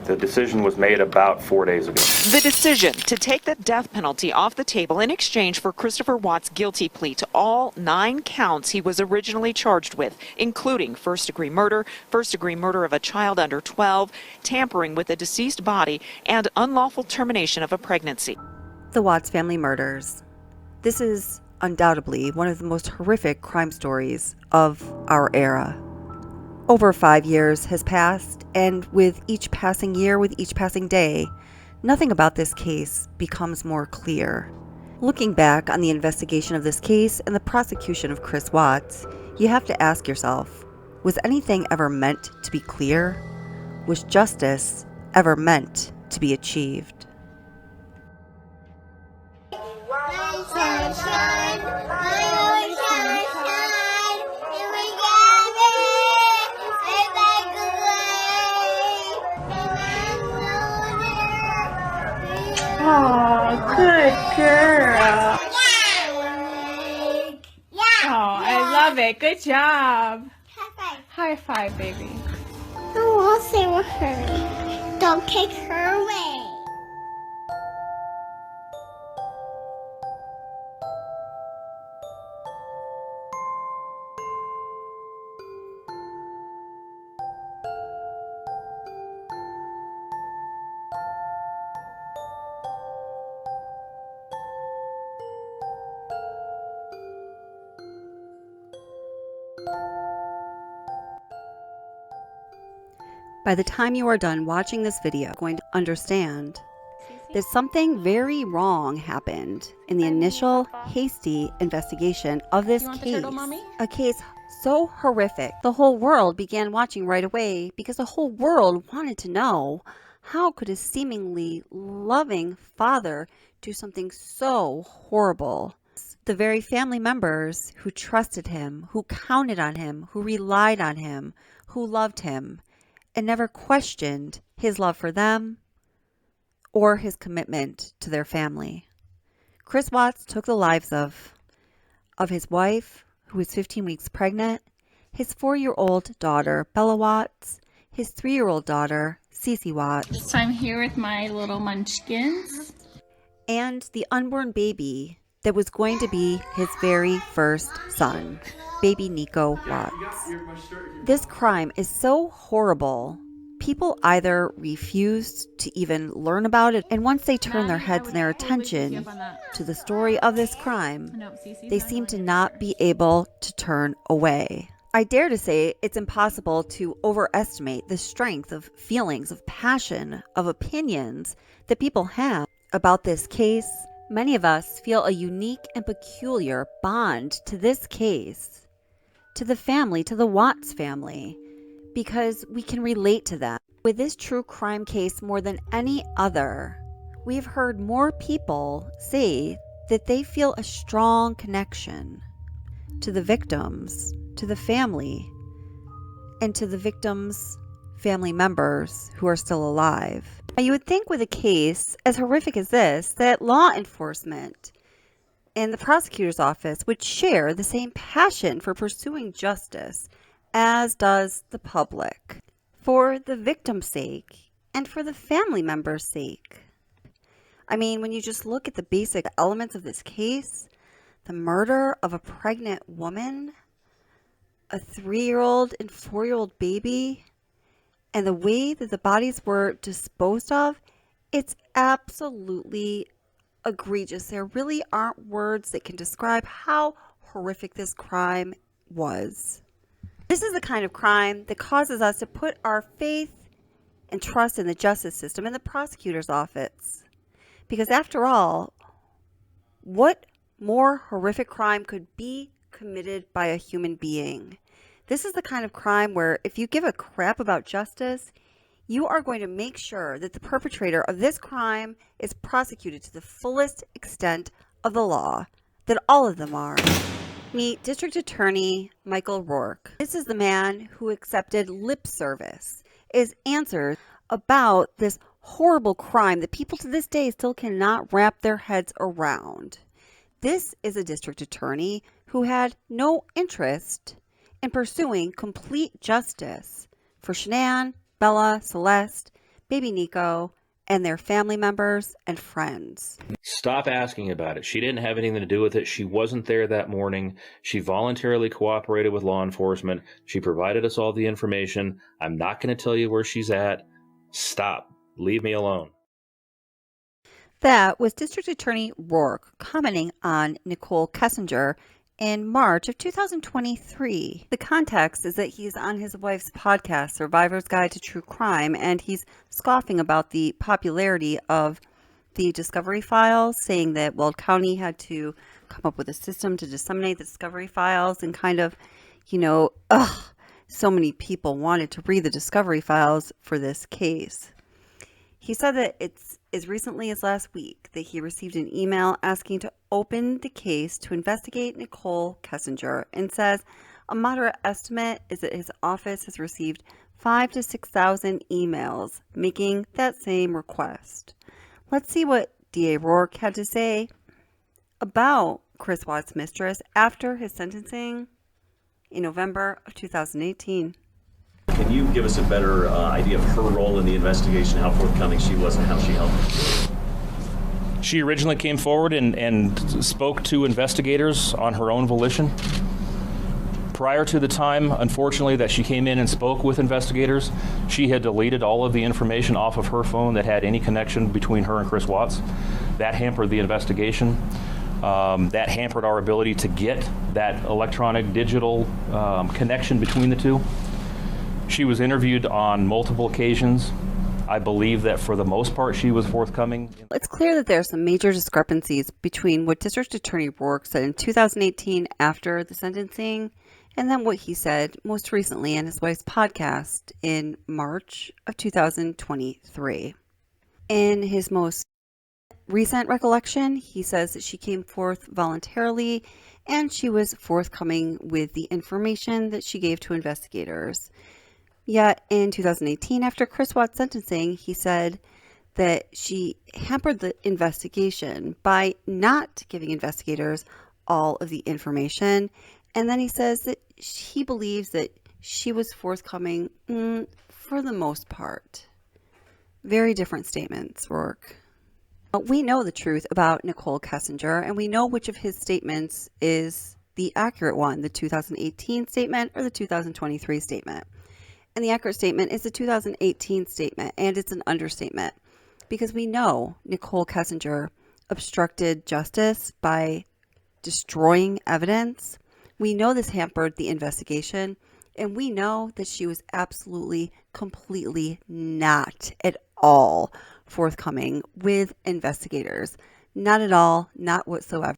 The decision was made about 4 days ago. The decision to take the death penalty off the table in exchange for Christopher Watt's guilty plea to all 9 counts he was originally charged with, including first-degree murder of a child under 12, tampering with a deceased body, and unlawful termination of a pregnancy. The Watts family murders. This is undoubtedly one of the most horrific crime stories of our era. Over 5 years has passed, and with each passing year, with each passing day, nothing about this case becomes more clear. Looking back on the investigation of this case and the prosecution of Chris Watts, you have to ask yourself, was anything ever meant to be clear? Was justice ever meant to be achieved? Oh, good girl. Oh, I love it. Good job. High five, baby. I want to stay with her. Don't kick her away. By the time you are done watching this video, you're going to understand that something very wrong happened in the initial hasty investigation of this case. A case so horrific, the whole world began watching right away because the whole world wanted to know, how could a seemingly loving father do something so horrible? The very family members who trusted him, who counted on him, who relied on him, who loved him, and never questioned his love for them or his commitment to their family. Chris Watts took the lives of his wife, who was 15 weeks pregnant, his 4-year-old daughter, Bella Watts, his 3-year-old daughter, Cece Watts. So I'm here with my little munchkins. And the unborn baby that was going to be his very first son, baby Nico Watts. This crime is so horrible, people either refuse to even learn about it, and once they turn their heads and their attention to the story of this crime, they seem to not be able to turn away. I dare to say it's impossible to overestimate the strength of feelings, of passion, of opinions that people have about this case. Many of us feel a unique and peculiar bond to this case, to the family, to the Watts family, because we can relate to them. With this true crime case more than any other, we've heard more people say that they feel a strong connection to the victims, to the family, and to the victims' family members who are still alive. Now, you would think with a case as horrific as this that law enforcement and the prosecutor's office would share the same passion for pursuing justice as does the public, for the victim's sake and for the family member's sake. I mean, when you just look at the basic elements of this case, the murder of a pregnant woman, a 3-year-old and 4-year-old baby, and the way that the bodies were disposed of, it's absolutely egregious. There really aren't words that can describe how horrific this crime was. This is the kind of crime that causes us to put our faith and trust in the justice system and the prosecutor's office. Because after all, what more horrific crime could be committed by a human being? This is the kind of crime where if you give a crap about justice, you are going to make sure that the perpetrator of this crime is prosecuted to the fullest extent of the law, that all of them are. Meet District Attorney Michael Rourke. This is the man who accepted lip service as answers about this horrible crime that people to this day still cannot wrap their heads around. This is a district attorney who had no interest in pursuing complete justice for Shanann, Bella, Celeste, baby Nico, and their family members and friends. Stop asking about it. She didn't have anything to do with it. She wasn't there that morning. She voluntarily cooperated with law enforcement. She provided us all the information. I'm not going to tell you where she's at. Stop. Leave me alone. That was District Attorney Rourke commenting on Nichol Kessinger in March of 2023. The context is that he's on his wife's podcast, Survivor's Guide to True Crime, and he's scoffing about the popularity of the discovery files, saying that Weld County had to come up with a system to disseminate the discovery files, and kind of, so many people wanted to read the discovery files for this case. He said that it's as recently as last week that he received an email asking to open the case to investigate Nichol Kessinger, and says a moderate estimate is that his office has received 5,000 to 6,000 emails making that same request. Let's see what DA Rourke had to say about Chris Watts' mistress after his sentencing in November of 2018. Can you give us a better idea of her role in the investigation, how forthcoming she was, and how she helped? She originally came forward and spoke to investigators on her own volition. Prior to the time, unfortunately, that she came in and spoke with investigators, she had deleted all of the information off of her phone that had any connection between her and Chris Watts. That hampered the investigation. That hampered our ability to get that electronic digital connection between the two. She was interviewed on multiple occasions. I believe that for the most part she was forthcoming. It's clear that there are some major discrepancies between what District Attorney Rourke said in 2018 after the sentencing, and then what he said most recently on his wife's podcast in March of 2023. In his most recent recollection, he says that she came forth voluntarily and she was forthcoming with the information that she gave to investigators. Yet in 2018, after Chris Watts' sentencing, he said that she hampered the investigation by not giving investigators all of the information. And then he says that he believes that she was forthcoming for the most part. Very different statements, Rourke. We know the truth about Nichol Kessinger, and we know which of his statements is the accurate one, the 2018 statement or the 2023 statement. And the accurate statement is the 2018 statement, and it's an understatement because we know Nichol Kessinger obstructed justice by destroying evidence. We know this hampered the investigation, and we know that she was absolutely, completely not at all forthcoming with investigators. Not at all, not whatsoever.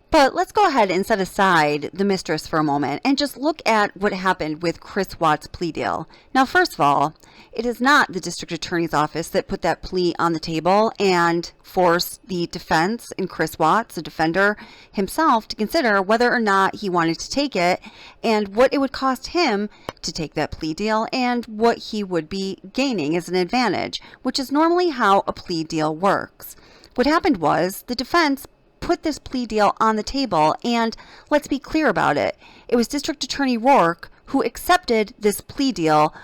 But let's go ahead and set aside the mistress for a moment and just look at what happened with Chris Watts' plea deal. Now, first of all, it is not the district attorney's office that put that plea on the table and forced the defense and Chris Watts, the defender himself, to consider whether or not he wanted to take it and what it would cost him to take that plea deal and what he would be gaining as an advantage, which is normally how a plea deal works. What happened was the defense put this plea deal on the table, and let's be clear about it. It was District Attorney Rourke who accepted this plea deal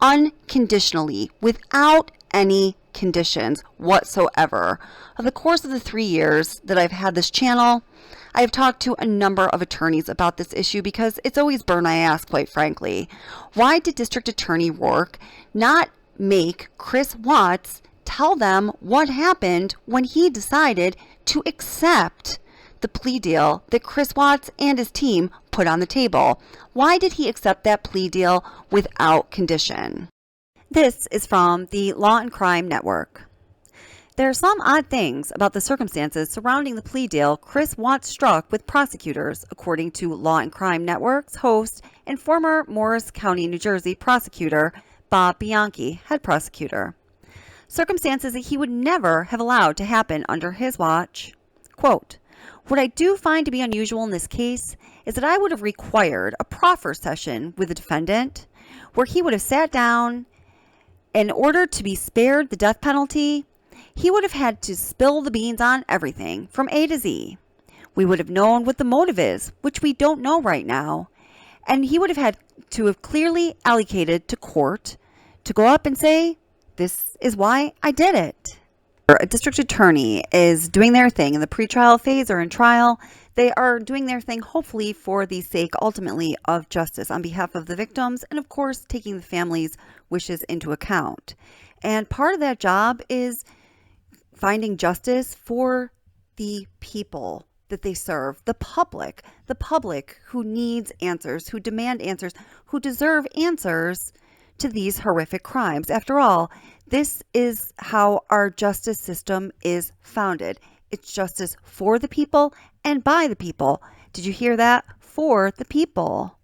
unconditionally, without any conditions whatsoever. Over the course of the 3 years that I've had this channel, I have talked to a number of attorneys about this issue because it's always burned my ass, quite frankly. Why did District Attorney Rourke not make Chris Watts tell them what happened when he decided to accept the plea deal that Chris Watts and his team put on the table? Why did he accept that plea deal without condition? This is from the Law and Crime Network. There are some odd things about the circumstances surrounding the plea deal Chris Watts struck with prosecutors, according to Law and Crime Network's host and former Morris County, New Jersey prosecutor Bob Bianchi, head prosecutor. Circumstances that he would never have allowed to happen under his watch. Quote, "What I do find to be unusual in this case is that I would have required a proffer session with the defendant where he would have sat down. In order to be spared the death penalty, he would have had to spill the beans on everything from A to Z. We would have known what the motive is, which we don't know right now, and he would have had to have clearly allocated to court to go up and say, this is why I did it. A district attorney is doing their thing in the pretrial phase or in trial. They are doing their thing, hopefully for the sake ultimately of justice on behalf of the victims and, of course, taking the family's wishes into account. And part of that job is finding justice for the people that they serve, the public who needs answers, who demand answers, who deserve answers to these horrific crimes. After all, this is how our justice system is founded. It's justice for the people and by the people. Did you hear that? For the people.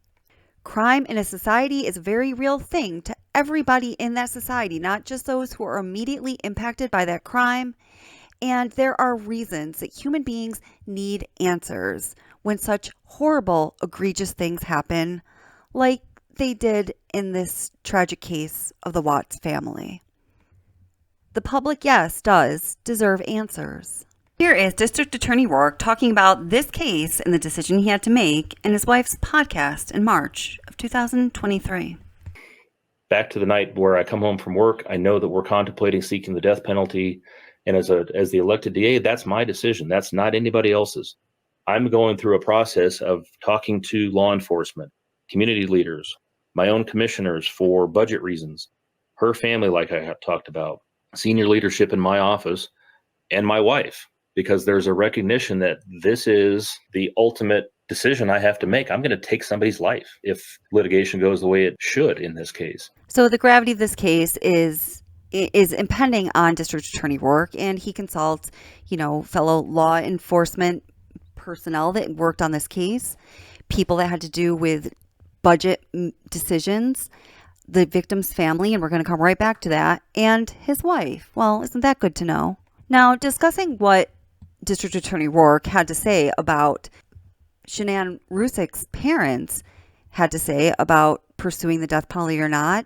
Crime in a society is a very real thing to everybody in that society, not just those who are immediately impacted by that crime. And there are reasons that human beings need answers when such horrible, egregious things happen, like they did in this tragic case of the Watts family. The public, yes, does deserve answers. Here is District Attorney Rourke talking about this case and the decision he had to make in his wife's podcast in March of 2023. Back to the night where I come home from work, I know that we're contemplating seeking the death penalty. And as the elected DA, that's my decision. That's not anybody else's. I'm going through a process of talking to law enforcement, community leaders, my own commissioners for budget reasons, her family, like I talked about, senior leadership in my office, and my wife, because there's a recognition that this is the ultimate decision I have to make. I'm going to take somebody's life if litigation goes the way it should in this case. So the gravity of this case is impending on District Attorney Rourke, and he consults, fellow law enforcement personnel that worked on this case, people that had to do with budget decisions, the victim's family, and we're going to come right back to that, and his wife. Well, isn't that good to know? Now, discussing what District Attorney Rourke had to say about Shanann Rusick's parents had to say about pursuing the death penalty or not,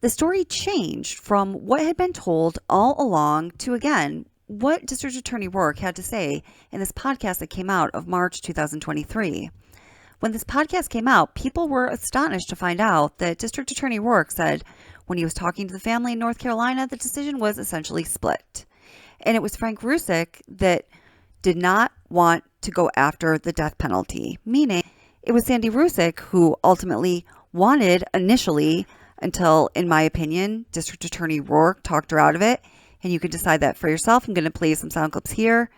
the story changed from what had been told all along to, again, what District Attorney Rourke had to say in this podcast that came out of March 2023. When this podcast came out, people were astonished to find out that District Attorney Rourke said when he was talking to the family in North Carolina, the decision was essentially split. And it was Frank Rusick that did not want to go after the death penalty, meaning it was Sandy Rusick who ultimately wanted initially, until, in my opinion, District Attorney Rourke talked her out of it. And you can decide that for yourself. I'm going to play some sound clips here.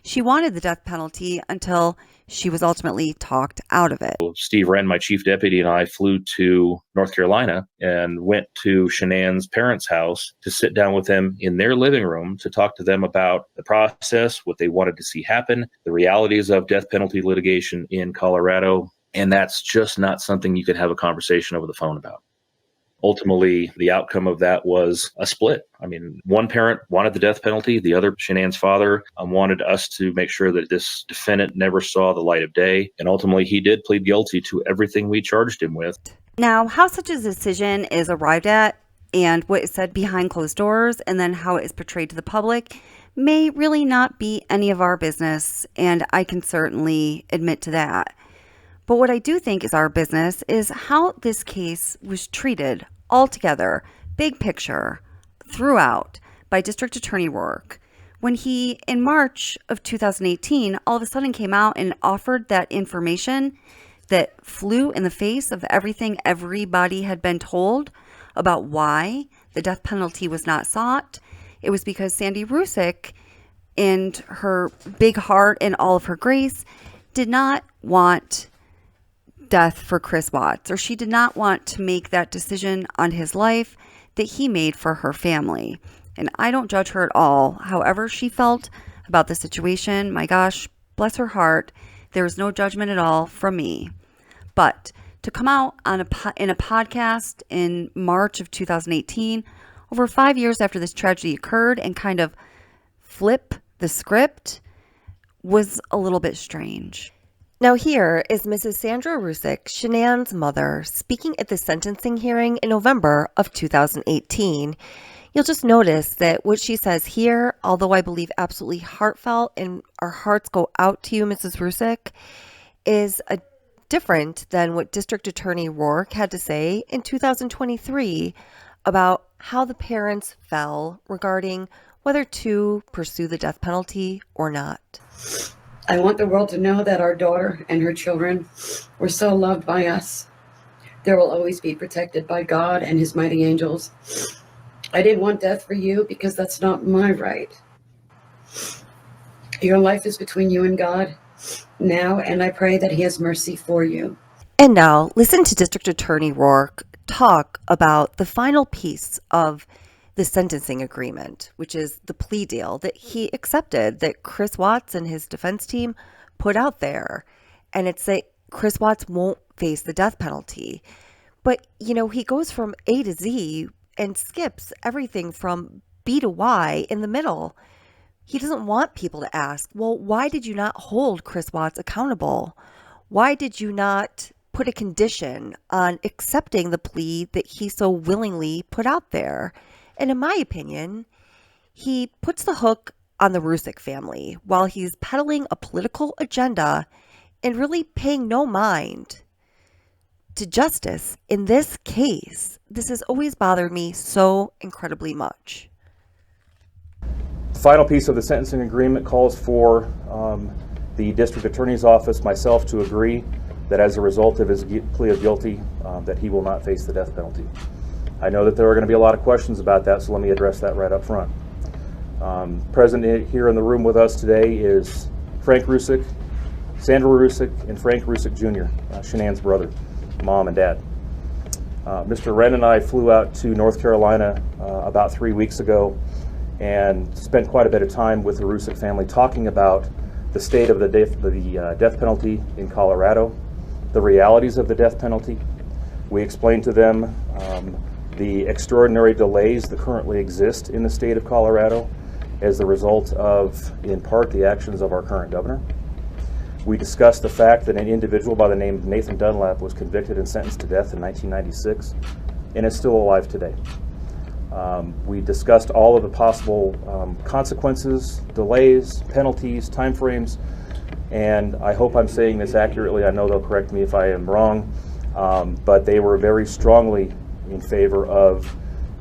She wanted the death penalty until she was ultimately talked out of it. Steve Wren, my chief deputy, and I flew to North Carolina and went to Shanann's parents' house to sit down with them in their living room to talk to them about the process, what they wanted to see happen, the realities of death penalty litigation in Colorado. And that's just not something you could have a conversation over the phone about. Ultimately, the outcome of that was a split. I mean, one parent wanted the death penalty. The other, Shanann's father, wanted us to make sure that this defendant never saw the light of day. And ultimately, he did plead guilty to everything we charged him with. Now, how such a decision is arrived at and what is said behind closed doors and then how it is portrayed to the public may really not be any of our business. And I can certainly admit to that. But what I do think is our business is how this case was treated altogether, big picture, throughout, by District Attorney Rourke. When he, in March of 2018, all of a sudden came out and offered that information that flew in the face of everything everybody had been told about why the death penalty was not sought, it was because Sandy Rusick, in her big heart and all of her grace, did not want death for Chris Watts, or she did not want to make that decision on his life that he made for her family. And I don't judge her at all. However she felt about the situation, my gosh, bless her heart, there was no judgment at all from me. But to come out on in a podcast in March of 2018, over 5 years after this tragedy occurred, and kind of flip the script was a little bit strange. Now here is Mrs. Sandra Rusick, Shanann's mother, speaking at the sentencing hearing in November of 2018. You'll just notice that what she says here, although I believe absolutely heartfelt and our hearts go out to you, Mrs. Rusick, is different than what District Attorney Rourke had to say in 2023 about how the parents fell regarding whether to pursue the death penalty or not. I want the world to know that our daughter and her children were so loved by us. They will always be protected by God and his mighty angels. I didn't want death for you because that's not my right. Your life is between you and God now, and I pray that he has mercy for you. And now, listen to District Attorney Rourke talk about the final piece of the sentencing agreement, which is the plea deal that he accepted, that Chris Watts and his defense team put out there. And it's that Chris Watts won't face the death penalty. But, he goes from A to Z and skips everything from B to Y in the middle. He doesn't want people to ask, well, why did you not hold Chris Watts accountable? Why did you not put a condition on accepting the plea that he so willingly put out there? And in my opinion, he puts the hook on the Rourke family while he's peddling a political agenda and really paying no mind to justice in this case. This has always bothered me so incredibly much. The final piece of the sentencing agreement calls for the district attorney's office, myself, to agree that as a result of his plea of guilty, that he will not face the death penalty. I know that there are going to be a lot of questions about that, so let me address that right up front. Present here in the room with us today is Frank Rourke, Sandra Rourke, and Frank Rourke Jr., Shanann's brother, mom and dad. Mr. Wren and I flew out to North Carolina about 3 weeks ago and spent quite a bit of time with the Rourke family talking about the state of the death penalty in Colorado, the realities of the death penalty. We explained to them the extraordinary delays that currently exist in the state of Colorado as the result of, in part, the actions of our current governor. We discussed the fact that an individual by the name of Nathan Dunlap was convicted and sentenced to death in 1996 and is still alive today. We discussed all of the possible consequences, delays, penalties, timeframes, and I hope I'm saying this accurately. I know they'll correct me if I am wrong, but they were very strongly in favor of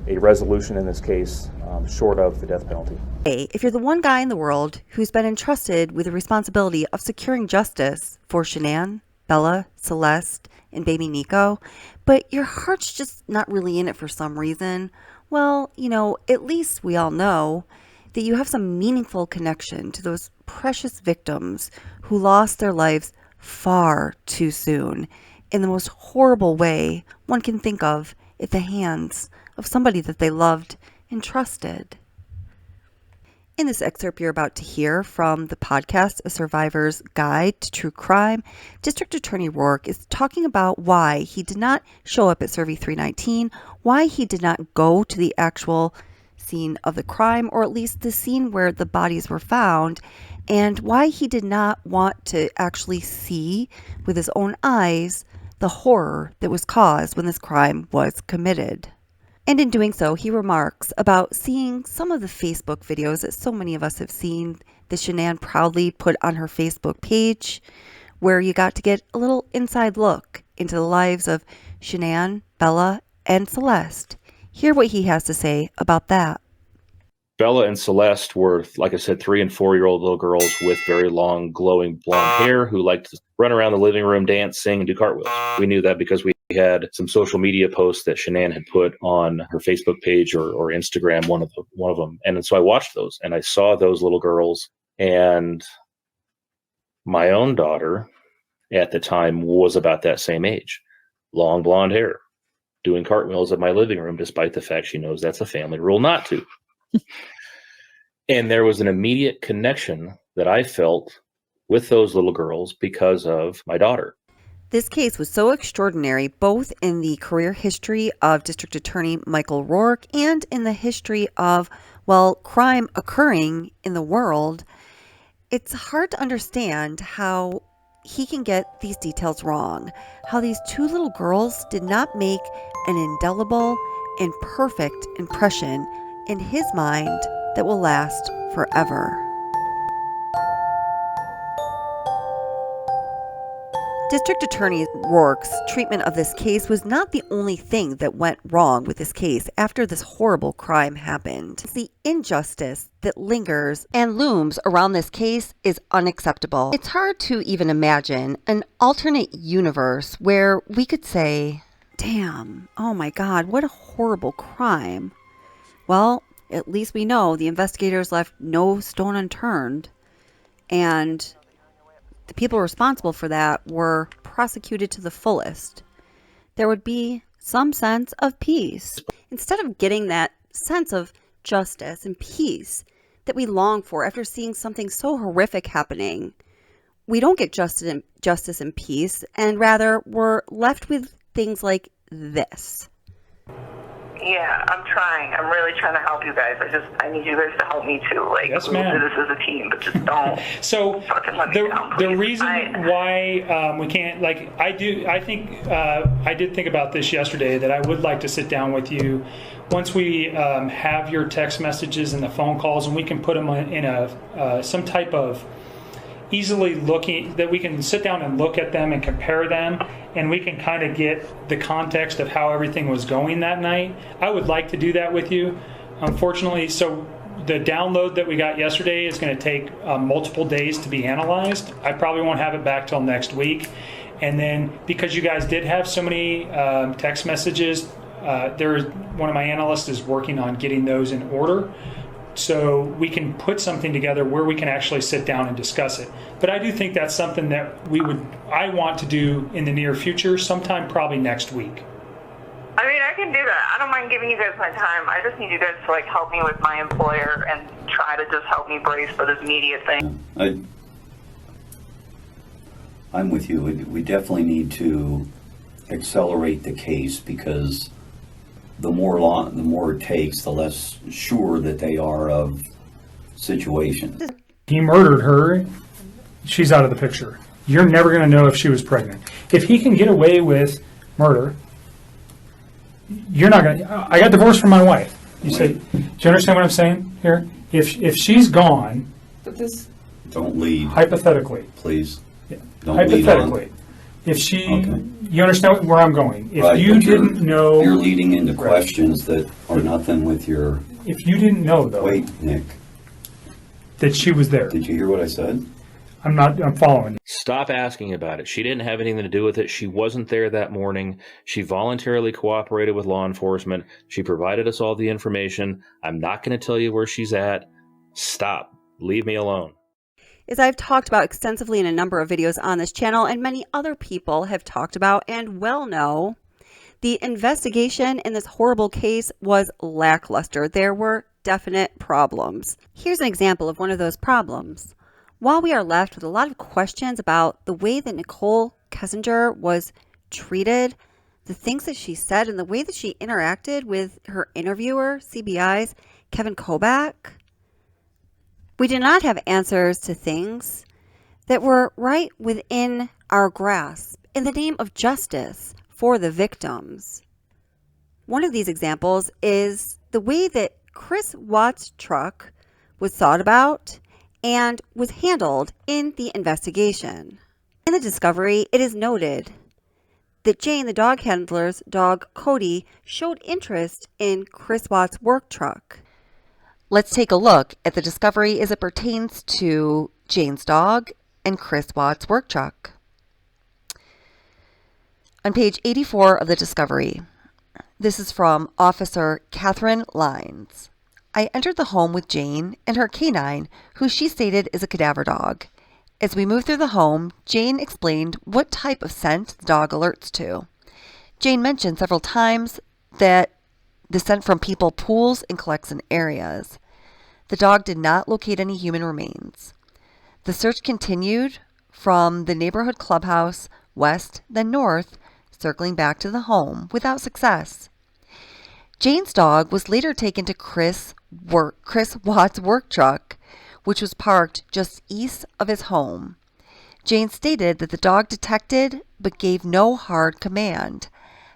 a resolution in this case, short of the death penalty. Hey, if you're the one guy in the world who's been entrusted with the responsibility of securing justice for Shanann, Bella, Celeste, and baby Nico, but your heart's just not really in it for some reason, well, at least we all know that you have some meaningful connection to those precious victims who lost their lives far too soon in the most horrible way one can think of at the hands of somebody that they loved and trusted. In this excerpt you're about to hear from the podcast A Survivor's Guide to True Crime, District Attorney Rourke is talking about why he did not show up at Survey 319, why he did not go to the actual scene of the crime, or at least the scene where the bodies were found, and why he did not want to actually see with his own eyes the horror that was caused when this crime was committed. And in doing so, he remarks about seeing some of the Facebook videos that so many of us have seen that Shanann proudly put on her Facebook page, where you got to get a little inside look into the lives of Shanann, Bella, and Celeste. Hear what he has to say about that. Bella and Celeste were, like I said, 3 and 4-year-old little girls with very long, glowing blonde hair who liked to run around the living room, dance, sing, and do cartwheels. We knew that because we had some social media posts that Shanann had put on her Facebook page or Instagram, one of them. And so I watched those, and I saw those little girls. And my own daughter at the time was about that same age. Long blonde hair, doing cartwheels in my living room, despite the fact she knows that's a family rule not to. And there was an immediate connection that I felt with those little girls because of my daughter. This case was so extraordinary, both in the career history of District Attorney Michael Rourke and in the history of, crime occurring in the world. It's hard to understand how he can get these details wrong, how these 2 little girls did not make an indelible and perfect impression in his mind that will last forever. District Attorney Rourke's treatment of this case was not the only thing that went wrong with this case after this horrible crime happened. The injustice that lingers and looms around this case is unacceptable. It's hard to even imagine an alternate universe where we could say, damn, oh my God, what a horrible crime. Well, at least we know the investigators left no stone unturned, and the people responsible for that were prosecuted to the fullest. There would be some sense of peace. Instead of getting that sense of justice and peace that we long for after seeing something so horrific happening, we don't get justice and peace, and rather we're left with things like this. Yeah, I'm trying. I'm really trying to help you guys. I need you guys to help me too. Like, yes, we'll ma'am. do this as a team, but just don't. So fucking let me down, the please. reason why we can't, like, I did think about this yesterday, that I would like to sit down with you once we have your text messages and the phone calls, and we can put them in a some type of easily looking, that we can sit down and look at them and compare them, and we can kind of get the context of how everything was going that night. I would like to do that with you. Unfortunately, so the download that we got yesterday is going to take multiple days to be analyzed. I probably won't have it back till next week. And then because you guys did have so many text messages, one of my analysts is working on getting those in order, so we can put something together where we can actually sit down and discuss it. But I do think that's something that I want to do in the near future, sometime probably next week. I mean, I can do that. I don't mind giving you guys my time. I just need you guys to, like, help me with my employer and try to just help me brace for this media thing. I'm with you. We definitely need to accelerate the case, because the more it takes, the less sure that they are of situations. He murdered her. She's out of the picture. You're never going to know if she was pregnant. If he can get away with murder, you're not going to. I got divorced from my wife. You say, do you understand what I'm saying here? If she's gone, But this. Don't lead. Hypothetically. Please. Yeah. Don't Hypothetically. lead on. If she, okay. You understand where I'm going. If right, you didn't know. You're leading into questions that are nothing with your. If you didn't know, though. Wait, Nick. That she was there. Did you hear what I said? I'm following you. Stop asking about it. She didn't have anything to do with it. She wasn't there that morning. She voluntarily cooperated with law enforcement. She provided us all the information. I'm not going to tell you where she's at. Stop. Leave me alone. As I've talked about extensively in a number of videos on this channel, and many other people have talked about and well know, the investigation in this horrible case was lackluster. There were definite problems. Here's an example of one of those problems. While we are left with a lot of questions about the way that Nichol Kessinger was treated, the things that she said, and the way that she interacted with her interviewer, CBI's Kevin Kobach, we did not have answers to things that were right within our grasp in the name of justice for the victims. One of these examples is the way that Chris Watts' truck was thought about and was handled in the investigation. In the discovery, it is noted that Jane, the dog handler's dog Cody, showed interest in Chris Watts' work truck. Let's take a look at the discovery as it pertains to Jane's dog and Chris Watts' work truck. On page 84 of the discovery, this is from Officer Catherine Lines. I entered the home with Jane and her canine, who she stated is a cadaver dog. As we moved through the home, Jane explained what type of scent the dog alerts to. Jane mentioned several times that the scent from people pools and collects in areas. The dog did not locate any human remains. The search continued from the neighborhood clubhouse west, then north, circling back to the home without success. Jane's dog was later taken to Chris Watts' work truck, which was parked just east of his home. Jane stated that the dog detected but gave no hard command.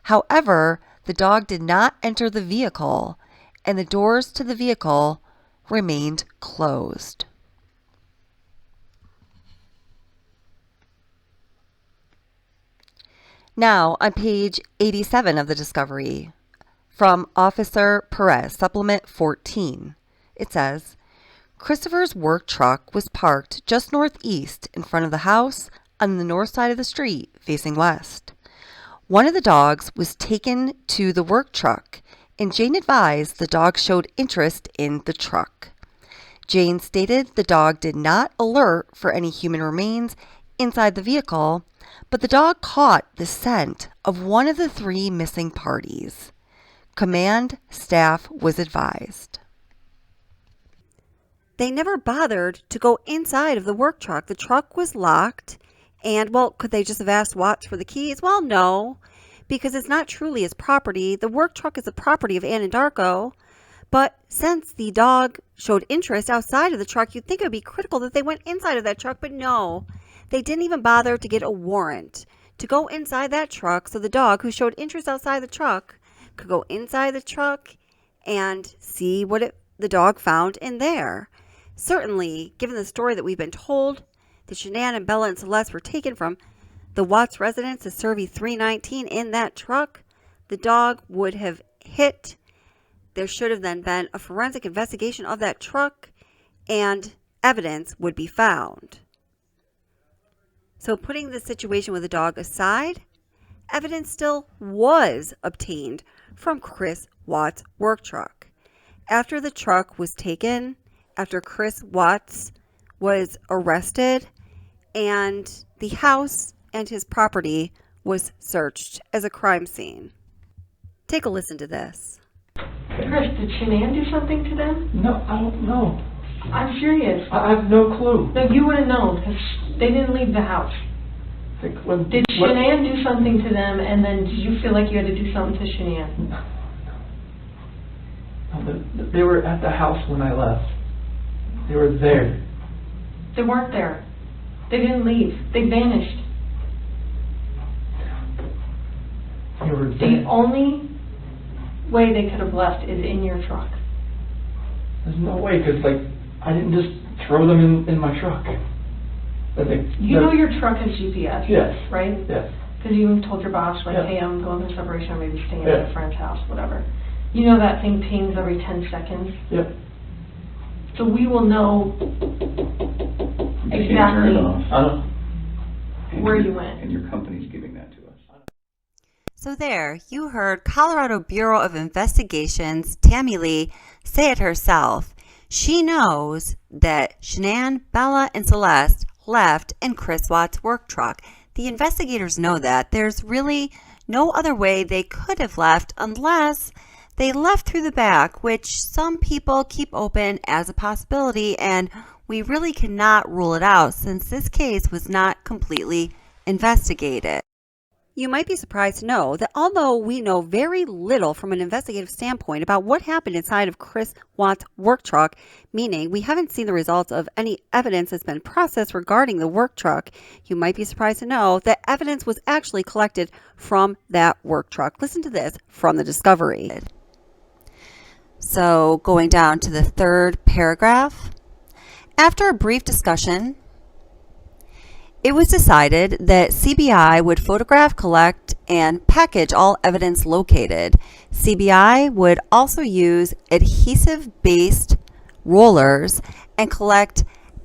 However, the dog did not enter the vehicle, and the doors to the vehicle remained closed. Now, on page 87 of the discovery, from Officer Perez, Supplement 14, it says, Christopher's work truck was parked just northeast in front of the house on the north side of the street, facing west. One of the dogs was taken to the work truck, and Jane advised the dog showed interest in the truck. Jane stated the dog did not alert for any human remains inside the vehicle, but the dog caught the scent of one of the 3 missing parties. Command staff was advised. They never bothered to go inside of the work truck. The truck was locked, and, well, could they just have asked Watts for the keys? Well, no, because it's not truly his property. The work truck is the property of Anadarko, but since the dog showed interest outside of the truck, you'd think it would be critical that they went inside of that truck, but no. They didn't even bother to get a warrant to go inside that truck so the dog who showed interest outside the truck could go inside the truck and see what the dog found in there. Certainly, given the story that we've been told, that Shanann and Bella and Celeste were taken from the Watts residence to Survey 319 in that truck, the dog would have hit. There should have then been a forensic investigation of that truck, and evidence would be found. So putting the situation with the dog aside, evidence still was obtained from Chris Watts' work truck. After the truck was taken, after Chris Watts was arrested, and the house and his property was searched as a crime scene. Take a listen to this. Chris, did Shanann do something to them? No, I don't know. I'm serious. I have no clue. No, you would have known, because they didn't leave the house. Did Shanann do something to them, and then did you feel like you had to do something to Shanann? No, they were at the house when I left. They were there. They weren't there. They didn't leave. They vanished. They were there. The only way they could have left is in your truck. There's no way, because, I didn't just throw them in my truck. You know your truck has GPS, yes, right? Yes. Because you told your boss, hey, I'm going through separation, or maybe staying at a friend's house, whatever. You know that thing pings every 10 seconds? Yep. So we will know exactly where you went. And your company's giving that to us. So there, you heard Colorado Bureau of Investigation's Tammy Lee say it herself. She knows that Shanann, Bella, and Celeste left in Chris Watts' work truck. The investigators know that. There's really no other way they could have left unless they left through the back, which some people keep open as a possibility, and we really cannot rule it out since this case was not completely investigated. You might be surprised to know that although we know very little from an investigative standpoint about what happened inside of Chris Watts' work truck, meaning we haven't seen the results of any evidence that's been processed regarding the work truck, you might be surprised to know that evidence was actually collected from that work truck. Listen to this from the discovery. So going down to the 3rd paragraph, after a brief discussion, it was decided that CBI would photograph, collect, and package all evidence located. CBI would also use adhesive-based rollers and collect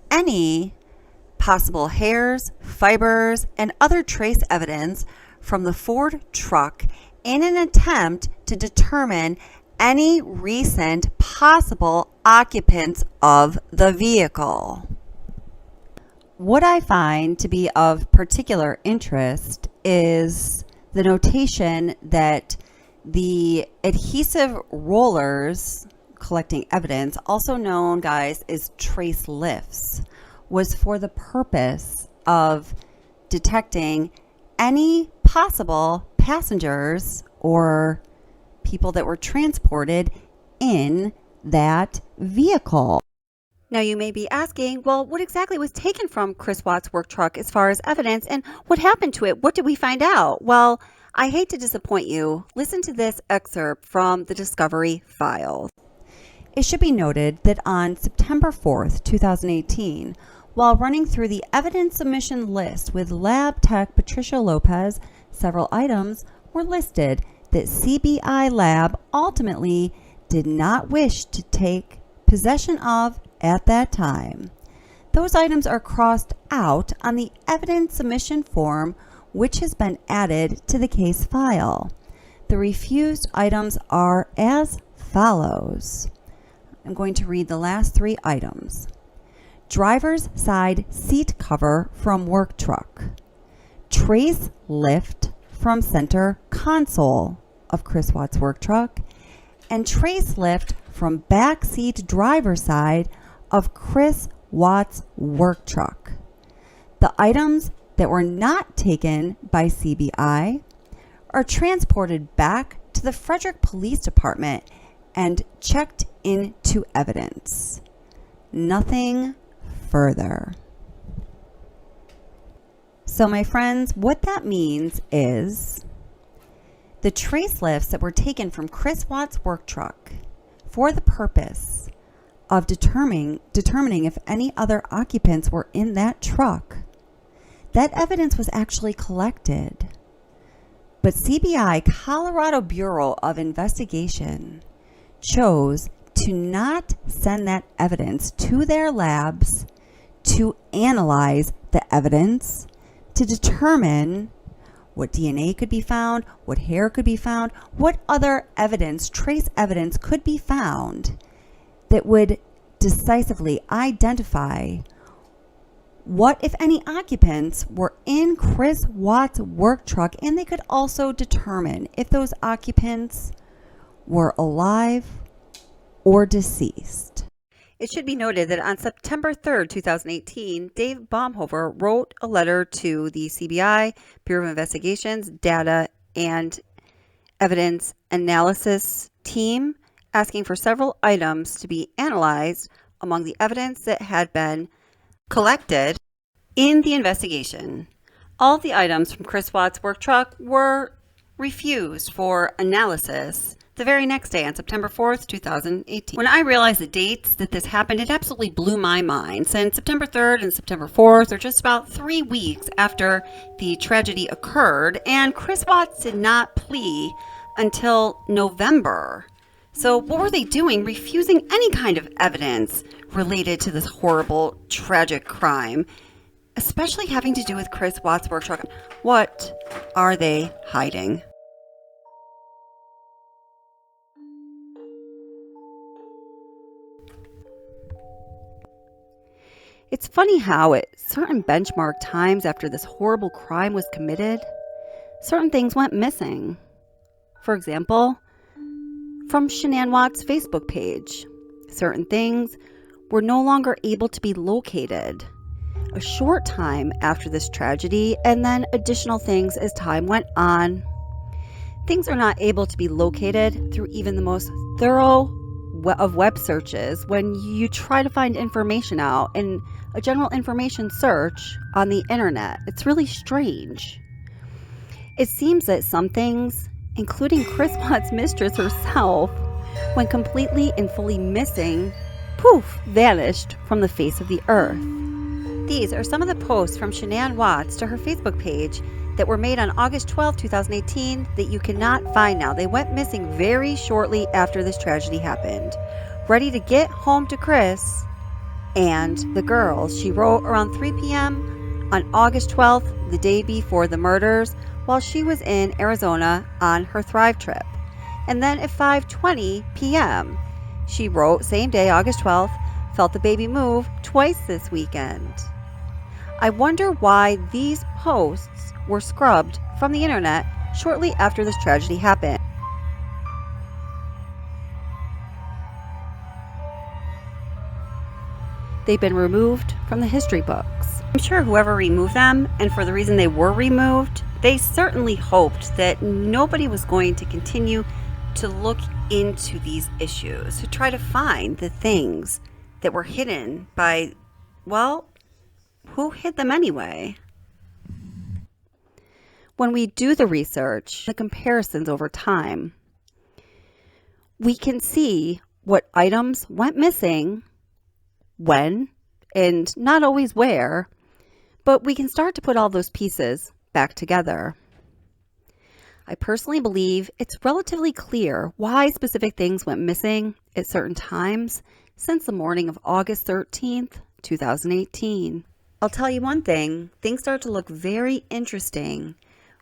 any possible hairs, fibers, and other trace evidence from the Ford truck in an attempt to determine any recent possible occupants of the vehicle. What I find to be of particular interest is the notation that the adhesive rollers collecting evidence, also known, guys, as trace lifts, was for the purpose of detecting any possible passengers or people that were transported in that vehicle. Now you may be asking, well, what exactly was taken from Chris Watts' work truck as far as evidence, and what happened to it? What did we find out? Well, I hate to disappoint you. Listen to this excerpt from the discovery files. It should be noted that on September 4th, 2018, while running through the evidence submission list with lab tech Patricia Lopez, several items were listed that CBI Lab ultimately did not wish to take possession of at that time. Those items are crossed out on the evidence submission form, which has been added to the case file. The refused items are as follows. I'm going to read the last 3 items. Driver's side seat cover from work truck. Trace lift from center console of Chris Watts' work truck. And trace lift from back seat driver's side of Chris Watts' work truck. The items that were not taken by CBI are transported back to the Frederick Police Department and checked into evidence. Nothing further. So my friends, what that means is the trace lifts that were taken from Chris Watts' work truck for the purpose of determining if any other occupants were in that truck, that evidence was actually collected. But CBI, Colorado Bureau of Investigation, chose to not send that evidence to their labs to analyze the evidence to determine what DNA could be found, what hair could be found, what other evidence, trace evidence could be found that would decisively identify what, if any, occupants were in Chris Watts' work truck, and they could also determine if those occupants were alive or deceased. It should be noted that on September 3rd, 2018, Dave Baumhofer wrote a letter to the CBI, Bureau of Investigation's Data and Evidence Analysis team, asking for several items to be analyzed among the evidence that had been collected in the investigation. All of the items from Chris Watts' work truck were refused for analysis the very next day on September 4th, 2018. When I realized the dates that this happened, it absolutely blew my mind, since September 3rd and September 4th are just about 3 weeks after the tragedy occurred, and Chris Watts did not plea until November. So what were they doing, refusing any kind of evidence related to this horrible, tragic crime, especially having to do with Chris Watts' work truck? What are they hiding? It's funny how at certain benchmark times after this horrible crime was committed, certain things went missing. For example, from Shanann Watts' Facebook page, certain things were no longer able to be located a short time after this tragedy, and then additional things as time went on. Things are not able to be located through even the most thorough of web searches when you try to find information out in a general information search on the internet. It's really strange. It seems that some things, including Chris Watts' mistress herself, when completely and fully missing, poof, vanished from the face of the earth. These are some of the posts from Shanann Watts to her Facebook page that were made on August 12, 2018 that you cannot find now. They went missing very shortly after this tragedy happened. Ready to get home to Chris and the girls, she wrote around 3 p.m. on August 12th, the day before the murders, while she was in Arizona on her Thrive trip. And then at 5:20 p.m., she wrote, same day, August 12th, felt the baby move twice this weekend. I wonder why these posts were scrubbed from the internet shortly after this tragedy happened. They've been removed from the history books. I'm sure whoever removed them, and for the reason they were removed, they certainly hoped that nobody was going to continue to look into these issues, to try to find the things that were hidden by, well, who hid them anyway? When we do the research, the comparisons over time, we can see what items went missing, when, and not always where, but we can start to put all those pieces back together. I personally believe it's relatively clear why specific things went missing at certain times since the morning of August 13th, 2018. I'll tell you one thing, things start to look very interesting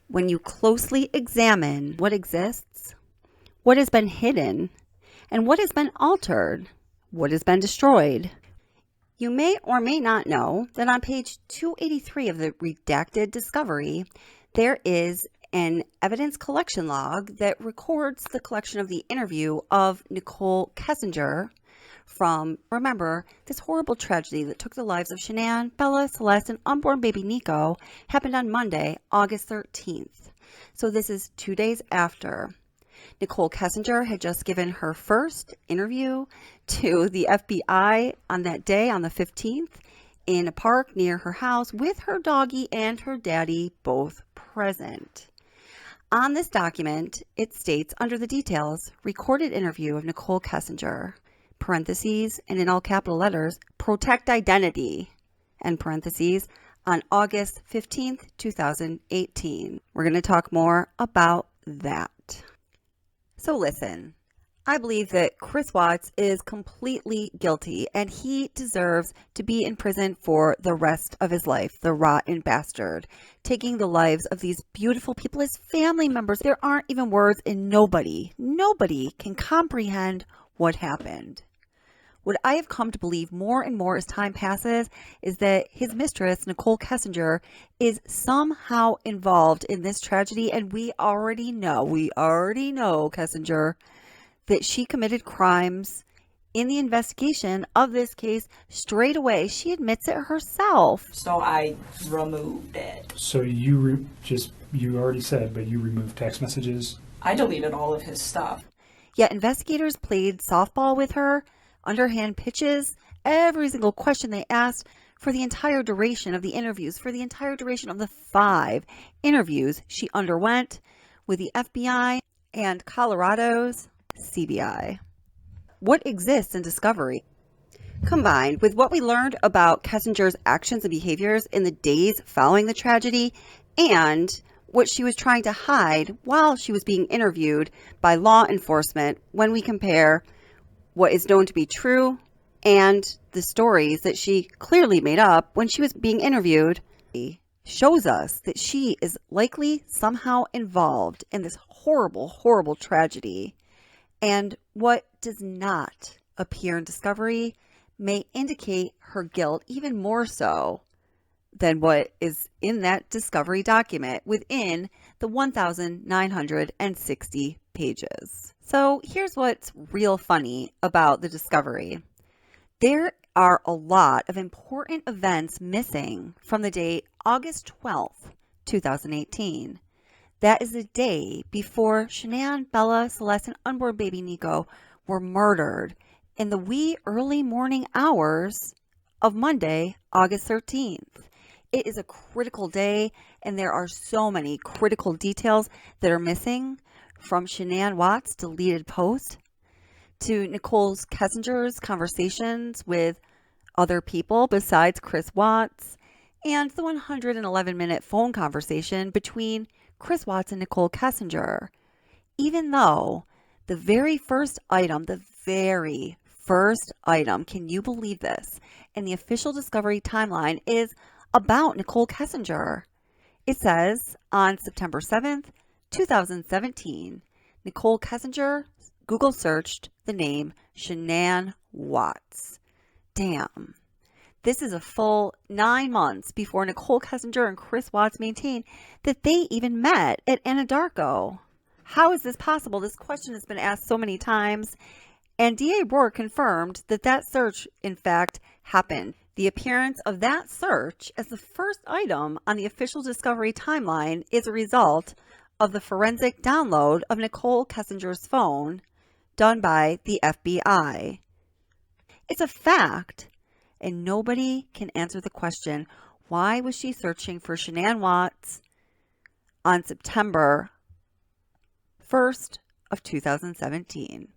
when you closely examine what exists, what has been hidden, and what has been altered, what has been destroyed. You may or may not know that on page 283 of the redacted discovery, there is an evidence collection log that records the collection of the interview of Nichol Kessinger from, remember, this horrible tragedy that took the lives of Shanann, Bella, Celeste, and unborn baby Nico happened on Monday, August 13th. So this is 2 days after. Nichol Kessinger had just given her first interview to the FBI on that day, on the 15th, in a park near her house with her doggie and her daddy both present. On this document, it states under the details, recorded interview of Nichol Kessinger, parentheses, and in all capital letters, protect identity, end parentheses, on August 15th, 2018. We're going to talk more about that. So listen, I believe that Chris Watts is completely guilty and he deserves to be in prison for the rest of his life, the rotten bastard, taking the lives of these beautiful people as family members. There aren't even words and nobody can comprehend what happened. What I have come to believe more and more as time passes is that his mistress, Nichol Kessinger, is somehow involved in this tragedy, and we already know, Kessinger, that she committed crimes in the investigation of this case straight away. She admits it herself. So I removed it. So you already said, but you removed text messages? I deleted all of his stuff. Yet investigators played softball with her, underhand pitches, every single question they asked for the entire duration of the interviews, for the entire duration of the 5 interviews she underwent with the FBI and Colorado's CBI. What exists in discovery, combined with what we learned about Kessinger's actions and behaviors in the days following the tragedy and what she was trying to hide while she was being interviewed by law enforcement, when we compare what is known to be true and the stories that she clearly made up when she was being interviewed, shows us that she is likely somehow involved in this horrible, horrible tragedy. And what does not appear in discovery may indicate her guilt even more so than what is in that discovery document within the 1,960 pages. So here's what's real funny about the discovery. There are a lot of important events missing from the date August 12th, 2018. That is the day before Shanann, Bella, Celeste, and unborn baby Nico were murdered in the wee early morning hours of Monday, August 13th. It is a critical day, and there are so many critical details that are missing, from Shanann Watts' deleted post to Nichol Kessinger's conversations with other people besides Chris Watts, and the 111-minute phone conversation between Chris Watts and Nichol Kessinger. Even though the very first item, can you believe this, in the official discovery timeline is about Nichol Kessinger. It says on September 7th, 2017, Nichol Kessinger Google searched the name Shanann Watts. Damn. This is a full 9 months before Nichol Kessinger and Chris Watts maintained that they even met at Anadarko. How is this possible? This question has been asked so many times, and DA Rourke confirmed that that search, in fact, happened. The appearance of that search as the first item on the official discovery timeline is a result of the forensic download of Nichol Kessinger's phone done by the FBI. It's a fact, and nobody can answer the question, why was she searching for Shanann Watts on September 1st of 2017?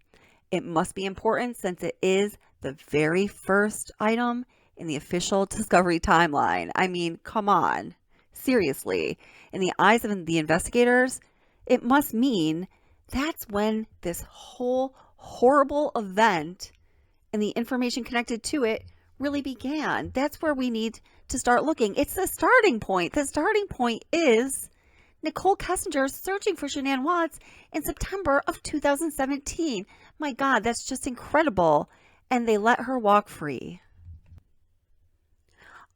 It must be important since it is the very first item in the official discovery timeline. I mean, come on. Seriously. In the eyes of the investigators, it must mean that's when this whole horrible event and the information connected to it really began. That's where we need to start looking. It's the starting point. The starting point is Nichol Kessinger searching for Shanann Watts in September of 2017. My God, that's just incredible. And they let her walk free.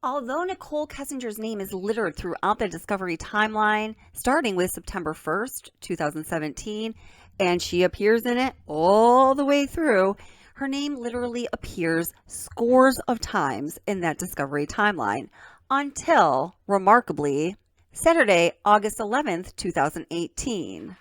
Although Nichol Kessinger's name is littered throughout the Discovery timeline, starting with September 1st, 2017, and she appears in it all the way through, her name literally appears scores of times in that Discovery timeline until, remarkably, Saturday, August 11th, 2018.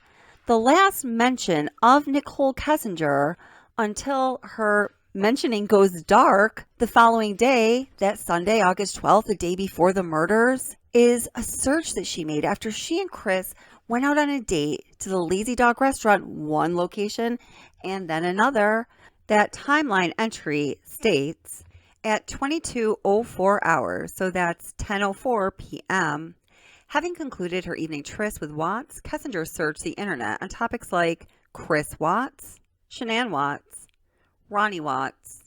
The last mention of Nichol Kessinger until her mentioning goes dark the following day, that Sunday, August 12th, the day before the murders, is a search that she made after she and Chris went out on a date to the Lazy Dog restaurant, one location and then another. That timeline entry states at 22:04 hours, so that's 10:04 p.m., having concluded her evening tryst with Watts, Kessinger searched the internet on topics like Chris Watts, Shanann Watts, Ronnie Watts,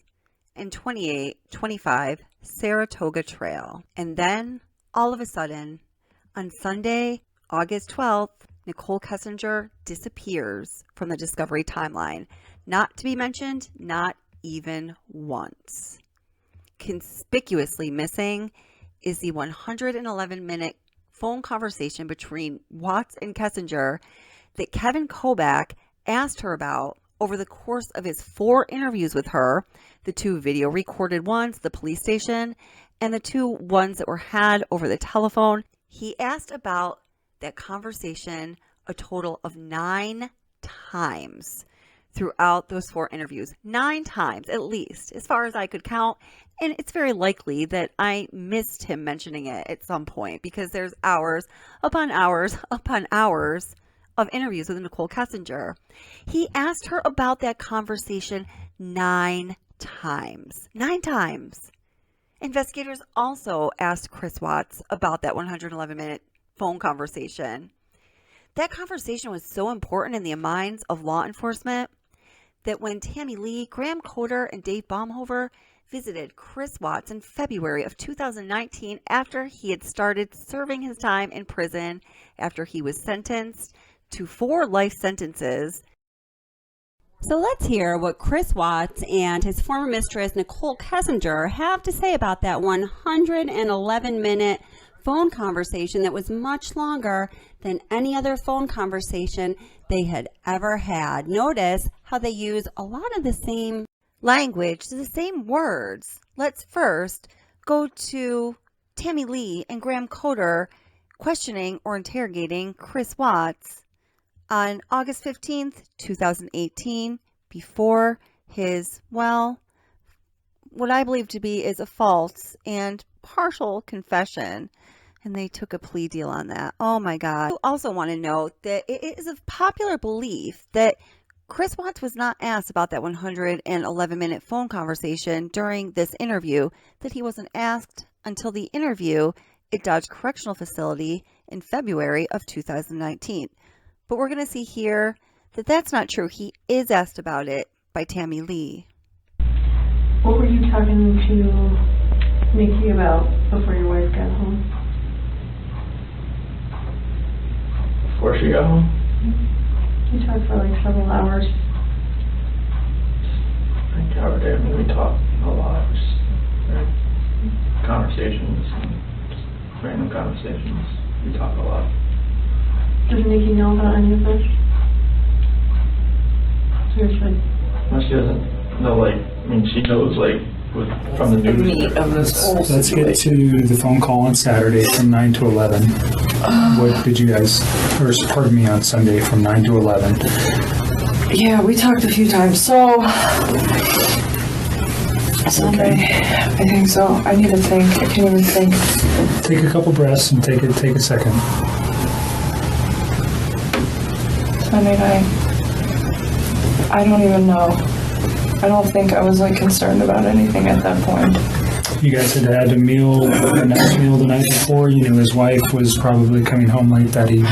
and 2825 Saratoga Trail. And then, all of a sudden, on Sunday, August 12th, Nichol Kessinger disappears from the Discovery timeline. Not to be mentioned, not even once. Conspicuously missing is the 111-minute phone conversation between Watts and Kessinger that Kevin Kobach asked her about over the course of his 4 interviews with her, the 2 video recorded ones at the police station and the 2 ones that were had over the telephone. He asked about that conversation a total of 9 times throughout those 4 interviews. 9 times, at least, as far as I could count. And it's very likely that I missed him mentioning it at some point because there's hours upon hours upon hours of interviews with Nichol Kessinger. He asked her about that conversation 9 times. 9 times. Investigators also asked Chris Watts about that 111-minute phone conversation. That conversation was so important in the minds of law enforcement that when Tammy Lee, Graham Coder, and Dave Baumhover visited Chris Watts in February of 2019 after he had started serving his time in prison after he was sentenced to 4 life sentences. So let's hear what Chris Watts and his former mistress Nichol Kessinger have to say about that 111-minute phone conversation that was much longer than any other phone conversation they had ever had. Notice how they use a lot of the same language, the same words. Let's first go to Tammy Lee and Graham Coder questioning or interrogating Chris Watts on August 15th, 2018, before his, well, what I believe to be is a false and partial confession. And they took a plea deal on that. Oh my God. I also want to note that it is a popular belief that Chris Watts was not asked about that 111-minute phone conversation during this interview, that he wasn't asked until the interview at Dodge Correctional Facility in February of 2019. But we're going to see here that that's not true. He is asked about it by Tammy Lee. What were you talking to Nikki about before your wife got home? Before she got home? You talked for like several hours. I think every day, we talk a lot. Conversations, just random conversations. We talk a lot. Does Nikki know about any of this? Seriously? No, she doesn't know, she knows, from the news. Let's get to the phone call on Saturday from 9 to 11. What did you guys, or pardon me, on Sunday from 9 to 11? Yeah, we talked a few times. So, Sunday, I think so. I need to think. I can't even think. Take a couple breaths and take a second. Sunday night. I don't even know. I don't think I was concerned about anything at that point. You guys had a meal, a nice meal the night before. You knew his wife was probably coming home late that evening.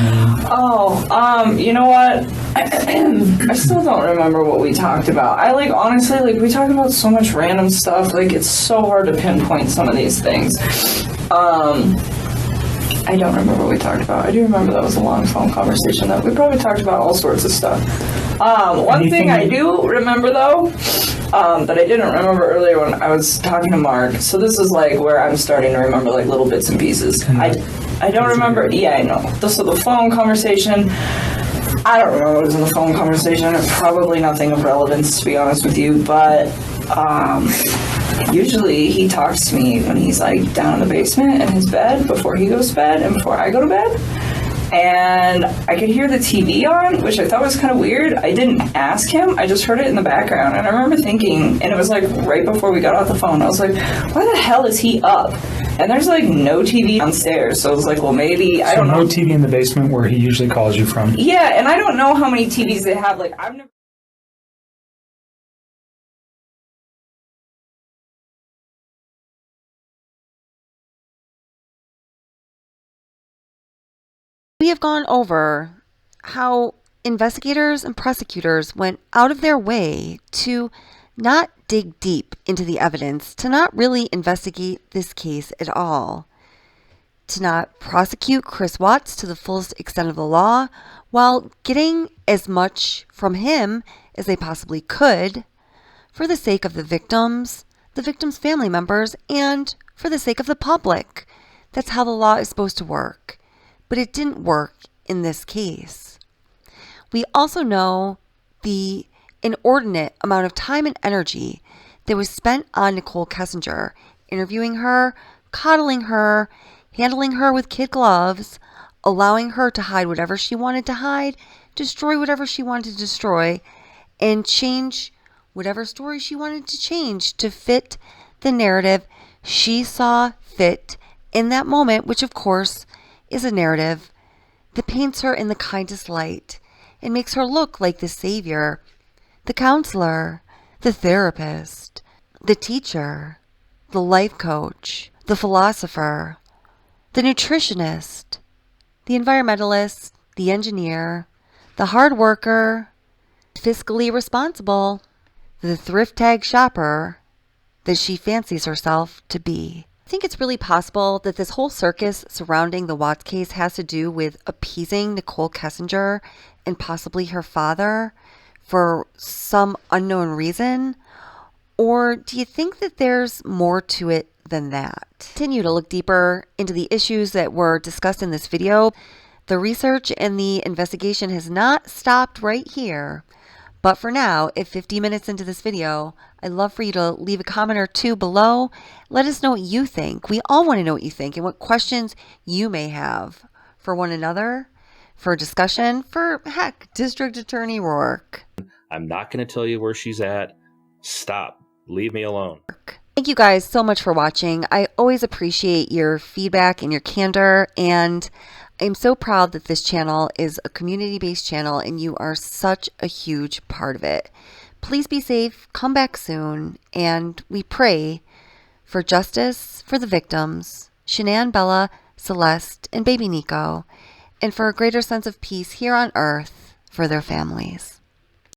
Oh, you know what? I still don't remember what we talked about. Honestly, we talked about so much random stuff. It's so hard to pinpoint some of these things. I don't remember what we talked about. I do remember that was a long phone conversation that we probably talked about all sorts of stuff. One thing I do remember, though, that I didn't remember earlier when I was talking to Mark, so this is where I'm starting to remember little bits and pieces. I don't remember, I know. So the phone conversation, I don't remember what was in the phone conversation. Probably nothing of relevance, to be honest with you, but usually he talks to me when he's down in the basement in his bed before he goes to bed and before I go to bed. And I could hear the TV on, which I thought was kind of weird. I didn't ask him. I just heard it in the background. And I remember thinking, and it was right before we got off the phone, I was like, why the hell is he up? And there's no TV downstairs. So I was like, well, maybe, I don't know. No TV in the basement where he usually calls you from. Yeah, and I don't know how many TVs they have. I've never. We have gone over how investigators and prosecutors went out of their way to not dig deep into the evidence, to not really investigate this case at all, to not prosecute Chris Watts to the fullest extent of the law while getting as much from him as they possibly could for the sake of the victims' family members, and for the sake of the public. That's how the law is supposed to work. But it didn't work in this case. We also know the inordinate amount of time and energy that was spent on Nichol Kessinger, interviewing her, coddling her, handling her with kid gloves, allowing her to hide whatever she wanted to hide, destroy whatever she wanted to destroy, and change whatever story she wanted to change to fit the narrative she saw fit in that moment, which of course is a narrative that paints her in the kindest light and makes her look like the savior, the counselor, the therapist, the teacher, the life coach, the philosopher, the nutritionist, the environmentalist, the engineer, the hard worker, fiscally responsible, the thrift tag shopper that she fancies herself to be. I think it's really possible that this whole circus surrounding the Watts case has to do with appeasing Nichol Kessinger and possibly her father for some unknown reason. Or do you think that there's more to it than that? Continue to look deeper into the issues that were discussed in this video. The research and the investigation has not stopped right here. But for now, if 50 minutes into this video, I'd love for you to leave a comment or two below. Let us know what you think. We all want to know what you think and what questions you may have for one another, for discussion, for, heck, District Attorney Rourke. I'm not going to tell you where she's at. Stop. Leave me alone. Thank you guys so much for watching. I always appreciate your feedback and your candor, and I'm so proud that this channel is a community-based channel and you are such a huge part of it. Please be safe, come back soon, and we pray for justice for the victims, Shanann, Bella, Celeste, and baby Nico, and for a greater sense of peace here on earth for their families.